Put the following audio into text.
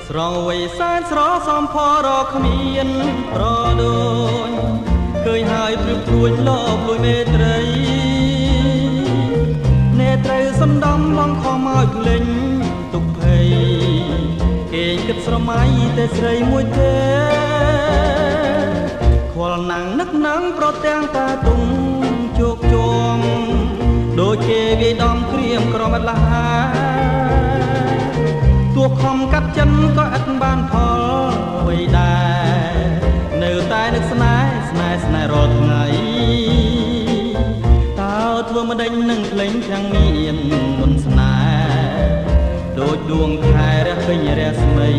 ស្រងវ័យសែនស្រសំផរកគ្មានប្រដូចឃើញហើយព្រឹកព្រួយលបលួយមេត្រីអ្នកត្រូវសំដំឡងខំឲ្យភ្លេងទុកភ័យគេគិតស្រមៃតែស្រីមួយទេខ្វល់ណាំងនឹកណាំងប្រទាំងតាទុំជោគជងដូចគេវាយដំក្រៀមក្រមអត់លហាទោះខំកាត់ចិនក៏ឥតបានផលអ្វីដែរនៅតែនឹកស្នេហ៍ស្នេហ៍ស្នេហ៍រាល់ថ្ងៃតើធ្វើមិនដេញនឹងភ្លេងទាំងមានមុនស្នេហ៍ដូចដួងខែរះពេញរស្មី